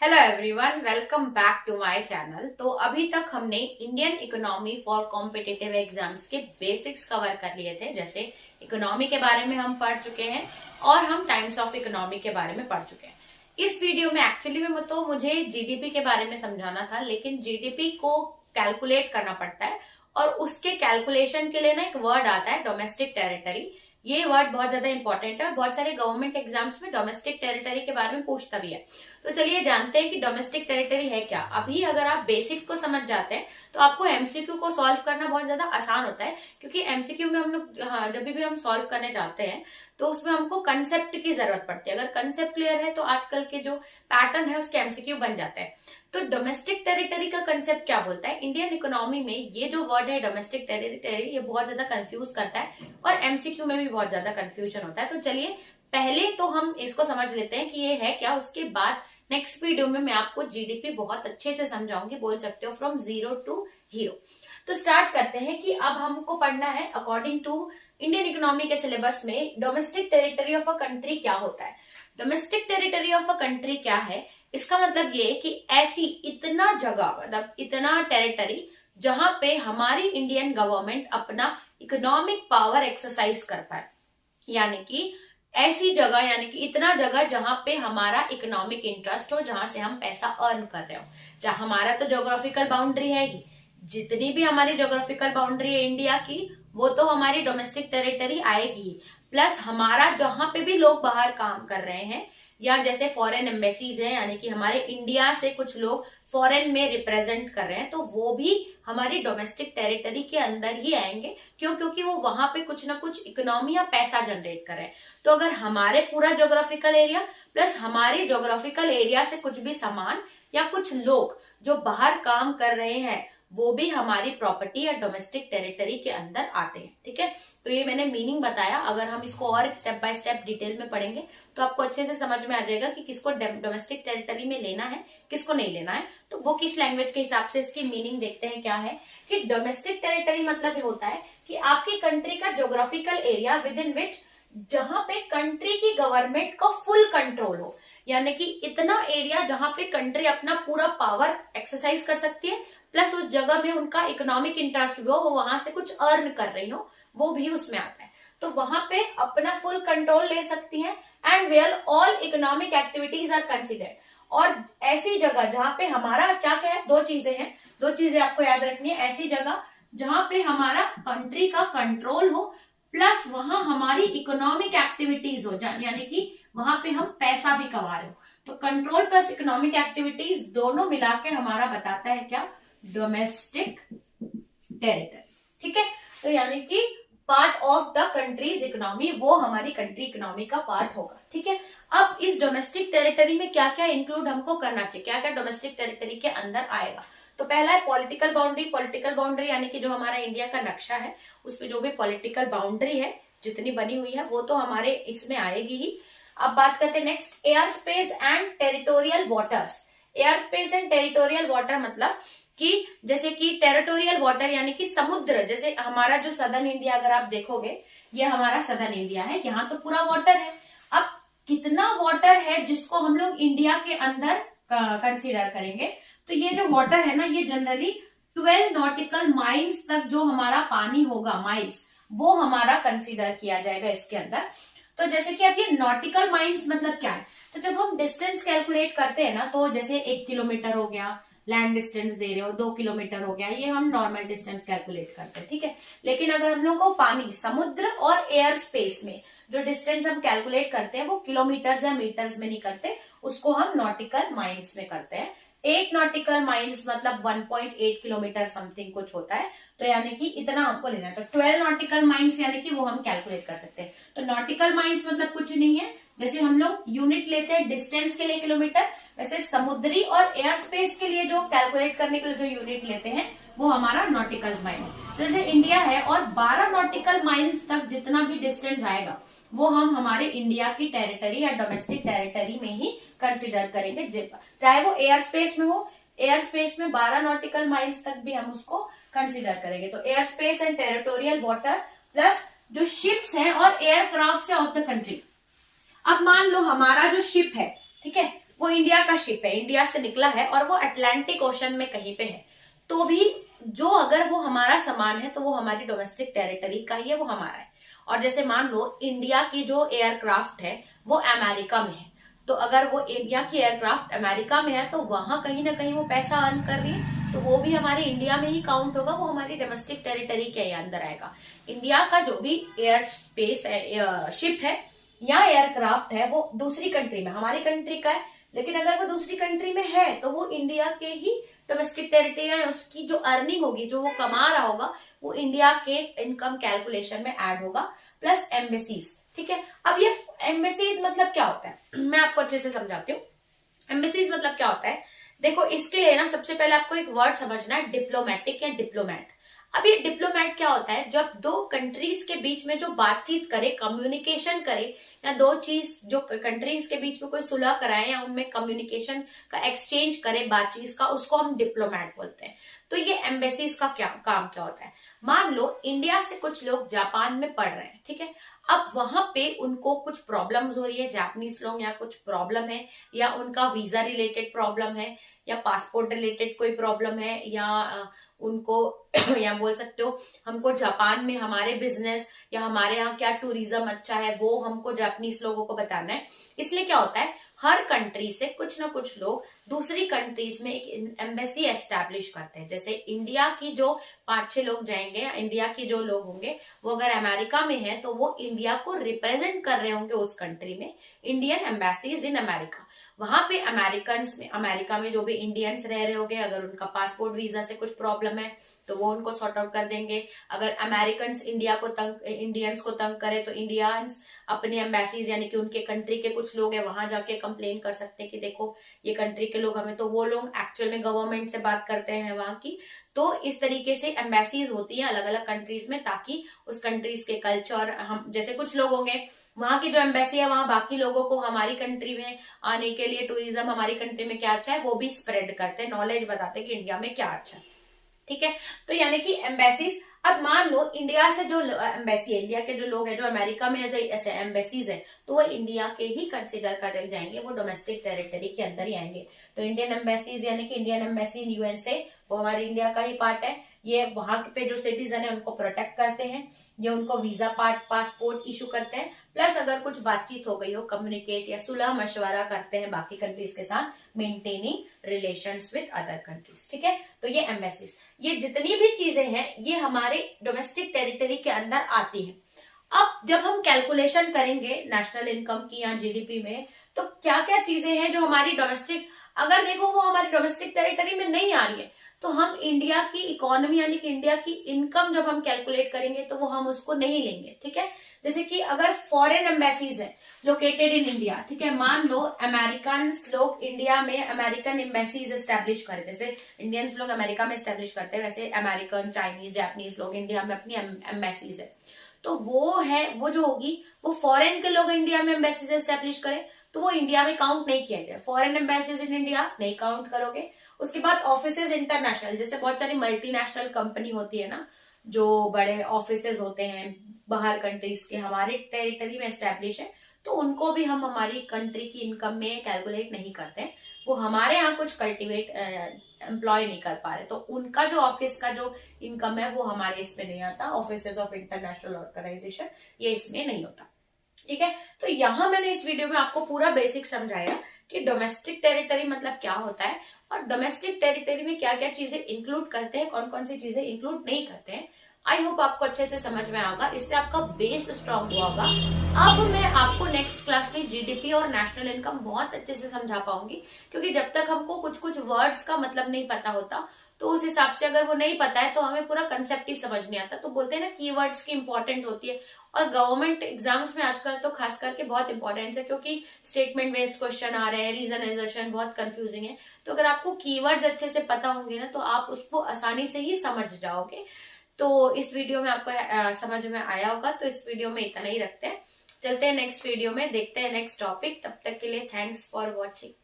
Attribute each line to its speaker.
Speaker 1: Hello everyone, welcome back to my channel. तो अभी तक हमने Indian economy for competitive exams के बेसिक्स कवर कर लिए थे। जैसे इकोनॉमी के बारे में हम पढ़ चुके हैं और हम टाइम्स ऑफ इकोनॉमी के बारे में पढ़ चुके हैं। इस वीडियो में एक्चुअली में तो मुझे जीडीपी के बारे में समझाना था, लेकिन जीडीपी को कैलकुलेट करना पड़ता है और उसके कैलकुलेशन के लिए ना एक वर्ड आता है डोमेस्टिक टेरिटरी। ये वर्ड बहुत ज्यादा इंपॉर्टेंट है और बहुत सारे गवर्नमेंट एग्जाम्स में डोमेस्टिक टेरिटरी के बारे में पूछता भी है। तो चलिए जानते हैं कि डोमेस्टिक टेरिटरी है क्या। अभी अगर आप बेसिक्स को समझ जाते हैं तो आपको एमसीक्यू को सॉल्व करना बहुत ज्यादा आसान होता है, क्योंकि एमसीक्यू में हम लोग जब भी हम सॉल्व करने जाते हैं तो उसमें हमको कंसेप्ट की जरूरत पड़ती है। अगर कंसेप्ट क्लियर है तो आजकल के जो पैटर्न है उसके एमसीक्यू बन जाते हैं। तो डोमेस्टिक टेरिटरी का कंसेप्ट क्या बोलता है? इंडियन इकोनॉमी में ये जो वर्ड है डोमेस्टिक टेरिटरी, ये बहुत ज्यादा कंफ्यूज करता है और एमसीक्यू में भी बहुत ज्यादा कंफ्यूजन होता है। तो चलिए पहले तो हम इसको समझ लेते हैं कि ये है क्या। उसके बाद नेक्स्ट वीडियो में मैं आपको जीडीपी बहुत अच्छे से समझाऊंगी, बोल सकते हो फ्रॉम जीरो टू हीरो। तो स्टार्ट करते हैं कि अब हमको पढ़ना है अकॉर्डिंग टू इंडियन इकोनॉमी के सिलेबस में domestic territory of a country क्या होता है। Domestic territory of a country क्या है? इसका मतलब ये कि ऐसी इतना जगह, मतलब इतना टेरिटरी जहां पे हमारी इंडियन गवर्नमेंट अपना इकोनॉमिक पावर एक्सरसाइज कर पाए, यानी कि ऐसी जगह, यानी कि इतना जगह जहां पे हमारा इकोनॉमिक इंटरेस्ट हो, जहां से हम पैसा अर्न कर रहे हो। जहां हमारा तो ज्योग्राफिकल बाउंड्री है ही, जितनी भी हमारी ज्योग्राफिकल बाउंड्री है इंडिया की, वो तो हमारी डोमेस्टिक टेरिटरी आएगी। प्लस हमारा जहां पे भी लोग बाहर काम कर रहे हैं, या जैसे फॉरेन एम्बेसीज हैं, यानी कि हमारे इंडिया से कुछ लोग फॉरेन में रिप्रेजेंट कर रहे हैं, तो वो भी हमारी डोमेस्टिक टेरिटरी के अंदर ही आएंगे। क्यों? क्योंकि वो वहां पे कुछ ना कुछ इकोनॉमी या पैसा जनरेट कर रहे हैं। तो अगर हमारे पूरा ज्योग्राफिकल एरिया प्लस हमारे ज्योग्राफिकल एरिया से कुछ भी सामान या कुछ लोग जो बाहर काम कर रहे हैं, वो भी हमारी प्रॉपर्टी या डोमेस्टिक टेरिटरी के अंदर आते हैं। ठीक है, तो ये मैंने मीनिंग बताया। अगर हम इसको और स्टेप बाय स्टेप डिटेल में पढ़ेंगे तो आपको अच्छे से समझ में आ जाएगा कि किसको डोमेस्टिक टेरिटरी में लेना है, किसको नहीं लेना है। तो वो किस लैंग्वेज के हिसाब से इसकी मीनिंग देखते हैं। क्या है कि डोमेस्टिक टेरिटरी मतलब होता है कि आपकी कंट्री का ज्योग्राफिकल एरिया विद इन विच, जहां पे कंट्री की गवर्नमेंट का फुल कंट्रोल हो, यानी कि इतना एरिया जहां पे कंट्री अपना पूरा पावर एक्सरसाइज कर सकती है, प्लस उस जगह में उनका इकोनॉमिक इंटरेस्ट भी हो, वो वहां से कुछ अर्न कर रही हो, वो भी उसमें आता है। तो वहां पे अपना फुल कंट्रोल ले सकती हैं and where all economic activities are considered. और ऐसी जगह जहां पे हमारा क्या क्या है, दो चीजें हैं, दो चीजें आपको याद रखनी है। ऐसी जगह जहां पे हमारा कंट्री का कंट्रोल हो, प्लस वहां हमारी इकोनॉमिक एक्टिविटीज हो, यानी कि वहां पे हम पैसा भी कमा रहे हो। तो कंट्रोल प्लस इकोनॉमिक एक्टिविटीज दोनों मिला के हमारा बताता है क्या? Domestic territory. ठीक है, तो यानी कि part of the countries economy, वो हमारी कंट्री इकोनॉमी का पार्ट होगा। ठीक है, अब इस डोमेस्टिक टेरिटरी में क्या क्या इंक्लूड हमको करना चाहिए, क्या क्या डोमेस्टिक टेरिटरी के अंदर आएगा। तो पहला है पॉलिटिकल बाउंड्री। पॉलिटिकल बाउंड्री यानी कि जो हमारा इंडिया का नक्शा है उसमें जो भी पॉलिटिकल बाउंड्री है जितनी बनी हुई है वो तो हमारे इसमें आएगी ही। अब बात करते हैं next, air space and territorial waters. Air space and territorial water मतलब कि जैसे कि टेरिटोरियल वाटर यानी कि समुद्र, जैसे हमारा जो सदर्न इंडिया अगर आप देखोगे, ये हमारा सदर्न इंडिया है, यहाँ तो पूरा वाटर है। अब कितना वाटर है जिसको हम लोग इंडिया के अंदर कंसीडर करेंगे, तो ये जो वाटर है ना, ये जनरली 12 नॉटिकल माइल्स तक जो हमारा पानी होगा, माइल्स, वो हमारा कंसीडर किया जाएगा इसके अंदर। तो जैसे कि अब ये नॉटिकल माइल्स मतलब क्या है, तो जब हम डिस्टेंस कैलकुलेट करते हैं ना, तो जैसे 1 किलोमीटर हो गया, लैंड डिस्टेंस दे रहे हो, 2 किलोमीटर हो गया, ये हम नॉर्मल डिस्टेंस कैलकुलेट करते हैं। ठीक है, लेकिन अगर हम लोग को पानी, समुद्र और एयर स्पेस में जो डिस्टेंस हम कैलकुलेट करते हैं वो किलोमीटर्स या मीटर्स में नहीं करते, उसको हम नॉटिकल माइल्स में करते हैं। 1 नॉटिकल माइल्स मतलब 1.8 किलोमीटर समथिंग कुछ होता है, तो यानी कि इतना हमको लेना है। तो 12 नॉटिकल माइल्स यानी कि वो हम कैलकुलेट कर सकते हैं। तो नॉटिकल माइल्स मतलब कुछ नहीं है, जैसे हम लोग यूनिट लेते हैं डिस्टेंस के लिए किलोमीटर, वैसे समुद्री और एयर स्पेस के लिए जो कैलकुलेट करने के लिए जो यूनिट लेते हैं वो हमारा नॉटिकल माइल। तो जैसे इंडिया है और 12 नॉटिकल माइल्स तक जितना भी डिस्टेंस आएगा वो हम हमारे इंडिया की टेरिटरी या डोमेस्टिक टेरिटरी में ही कंसिडर करेंगे, चाहे वो एयर स्पेस में हो। एयर स्पेस में 12 नॉटिकल माइल्स तक भी हम उसको कंसिडर करेंगे। तो air space and territorial water plus जो शिप्स हैं और एयरक्राफ्ट से ऑफ द कंट्री। अब मान लो हमारा जो शिप है, ठीक है, वो इंडिया का शिप है, इंडिया से निकला है और वो अटलांटिक ओशन में कहीं पे है, तो भी जो अगर वो हमारा सामान है तो वो हमारी डोमेस्टिक टेरिटरी का ही है, वो हमारा है। और जैसे मान लो इंडिया की जो एयरक्राफ्ट है वो अमेरिका में है, तो अगर वो इंडिया की एयरक्राफ्ट अमेरिका में है तो वहां कहीं ना कहीं वो पैसा अर्न कर रही है, तो वो भी हमारे इंडिया में ही काउंट होगा, वो हमारी डोमेस्टिक टेरिटरी के अंदर आएगा। इंडिया का जो भी एयर स्पेस है, शिप है या एयरक्राफ्ट है, वो दूसरी कंट्री में, हमारी कंट्री का है, लेकिन अगर वो दूसरी कंट्री में है तो वो इंडिया के ही डोमेस्टिक टेरिटरी है, उसकी जो अर्निंग होगी, जो वो कमा रहा होगा, वो इंडिया के इनकम कैलकुलेशन में ऐड होगा, प्लस एम्बेसीज। ठीक है, अब ये एम्बेसीज मतलब क्या होता है, मैं आपको अच्छे से समझाती हूँ। एम्बेसीज मतलब क्या होता है, देखो इसके लिए ना सबसे पहले आपको एक वर्ड समझना है, डिप्लोमेटिक या डिप्लोमेट। अब ये डिप्लोमेट क्या होता है, जब दो कंट्रीज के बीच में जो बातचीत करे, कम्युनिकेशन करे, या दो चीज जो कंट्रीज के बीच में कोई सुलह कराए या उनमें कम्युनिकेशन का एक्सचेंज करे बातचीत का, उसको हम डिप्लोमेट बोलते हैं। तो ये एम्बेसीज का काम क्या होता है, मान लो इंडिया से कुछ लोग जापान में पढ़ रहे हैं, ठीक है, अब वहां पे उनको कुछ प्रॉब्लम्स हो रही है, जापानीज लोग, या कुछ प्रॉब्लम है, या उनका वीजा रिलेटेड प्रॉब्लम है, या पासपोर्ट रिलेटेड कोई प्रॉब्लम है, या उनको या बोल सकते हो हमको जापान में हमारे बिजनेस या हमारे यहाँ क्या टूरिज्म अच्छा है वो हमको जापानीज लोगों को बताना है। इसलिए क्या होता है, हर कंट्री से कुछ ना कुछ लोग दूसरी कंट्रीज में एक एम्बेसी एस्टैब्लिश करते हैं। जैसे इंडिया की जो 5-6 लोग जाएंगे, इंडिया की जो लोग होंगे वो अगर अमेरिका में है तो वो इंडिया को रिप्रेजेंट कर रहे होंगे उस कंट्री में, इंडियन एम्बेसीज इन अमेरिका। वहां पे अमेरिका में जो भी इंडियंस रह रहे होंगे, अगर उनका पासपोर्ट वीजा से कुछ प्रॉब्लम है तो वो उनको सॉर्ट आउट कर देंगे। अगर अमेरिकन इंडियंस को तंग करे तो इंडियंस अपने एम्बेसीज यानी कि उनके कंट्री के कुछ लोग हैं वहां जाके कंप्लेन कर सकते हैं कि देखो ये कंट्री के लोग हमें, तो वो लोग एक्चुअल में गवर्नमेंट से बात करते हैं वहां की। तो इस तरीके से एम्बेसीज होती हैं अलग अलग कंट्रीज में, ताकि उस कंट्रीज के कल्चर, हम जैसे कुछ लोग होंगे वहां की जो एम्बेसी है वहां बाकी लोगों को हमारी कंट्री में आने के लिए, टूरिज्म हमारी कंट्री में क्या अच्छा है वो भी स्प्रेड करते हैं, नॉलेज बताते हैं कि इंडिया में क्या अच्छा है। ठीक है, तो यानी कि एम्बेसीज, अब मान लो इंडिया से जो एम्बेसी है, इंडिया के जो लोग हैं जो अमेरिका में ऐसे एम्बेसीज है, तो वो इंडिया के ही कंसिडर करे जाएंगे, वो डोमेस्टिक टेरिटरी के अंदर ही आएंगे। तो इंडियन एम्बेसीज यानी कि इंडियन एम्बेसी इन यूएसए, वो हमारे इंडिया का ही पार्ट है। ये वहां पे जो सिटीजन है उनको प्रोटेक्ट करते हैं, ये उनको वीजा पासपोर्ट इशू करते हैं, प्लस अगर कुछ बातचीत हो गई हो, कम्युनिकेट या सुलह मशवरा करते हैं बाकी कंट्रीज के साथ, maintaining relations with other countries. ठीक है, तो ये एम्बेसीज, ये जितनी भी चीजें हैं ये हमारे डोमेस्टिक टेरिटरी के अंदर आती है। अब जब हम कैलकुलेशन करेंगे नेशनल इनकम की या जीडीपी में, तो क्या क्या चीजें हैं जो हमारी डोमेस्टिक, अगर देखो वो हमारी डोमेस्टिक टेरिटरी में नहीं आ रही है तो हम इंडिया की इकोनॉमी यानी कि इंडिया की इनकम जब हम कैलकुलेट करेंगे तो वो हम उसको नहीं लेंगे। ठीक है, जैसे कि अगर फॉरेन एम्बेसीज है लोकेटेड इन इंडिया, ठीक है, मान लो अमेरिकन लोग इंडिया में अमेरिकन एम्बेसीज एस्टेब्लिश करें, जैसे इंडियंस लोग अमेरिका में एस्टेब्लिश करते हैं वैसे अमेरिकन, चाइनीज, जापानीज लोग इंडिया में अपनी एम्बेसीज है, तो वो जो होगी वो फॉरेन के लोग इंडिया में एम्बेसीज एस्टेब्लिश करें तो वो इंडिया में काउंट नहीं किया जाए, फॉरेन एम्बेसीज इन इंडिया नहीं काउंट करोगे। उसके बाद ऑफिसेज इंटरनेशनल, जैसे बहुत सारी मल्टीनेशनल कंपनी होती है ना, जो बड़े ऑफिसेज होते हैं बाहर कंट्रीज के हमारे टेरिटरी में एस्टेब्लिश है, तो उनको भी हम हमारी कंट्री की इनकम में कैलकुलेट नहीं करते हैं, वो हमारे यहाँ कुछ कल्टीवेट एम्प्लॉय नहीं कर पा रहे तो उनका जो ऑफिस का जो इनकम है वो हमारे इसमें नहीं आता, ऑफिसेज ऑफ इंटरनेशनल ऑर्गेनाइजेशन ये इसमें नहीं होता। ठीक है, तो यहाँ मैंने इस वीडियो में आपको पूरा बेसिक समझाया कि डोमेस्टिक टेरिटरी मतलब क्या होता है और डोमेस्टिक टेरिटरी में क्या क्या चीजें इंक्लूड करते हैं, कौन कौन सी चीजें इंक्लूड नहीं करते हैं। आई होप आपको अच्छे से समझ में आएगा, इससे आपका बेस स्ट्रांग हुआ होगा। अब मैं आपको नेक्स्ट क्लास में जीडीपी और नेशनल इनकम बहुत अच्छे से समझा पाऊंगी, क्योंकि जब तक हमको कुछ कुछ वर्ड्स का मतलब नहीं पता होता तो उस हिसाब से अगर वो नहीं पता है तो हमें पूरा कंसेप्ट ही समझ नहीं आता। तो बोलते हैं ना कीवर्ड्स की इंपॉर्टेंट होती है, और गवर्नमेंट एग्जाम्स में आजकल तो खास करके बहुत इंपॉर्टेंस है, क्योंकि स्टेटमेंट बेस्ड क्वेश्चन आ रहे हैं, रीजन एजर्शन बहुत कंफ्यूजिंग है। तो अगर आपको कीवर्ड्स अच्छे से पता होंगे ना तो आप उसको आसानी से ही समझ जाओगे। तो इस वीडियो में आपको समझ में आया होगा, तो इस वीडियो में इतना ही रखते हैं, चलते हैं नेक्स्ट वीडियो में, देखते हैं नेक्स्ट टॉपिक। तब तक के लिए थैंक्स फॉर वॉचिंग।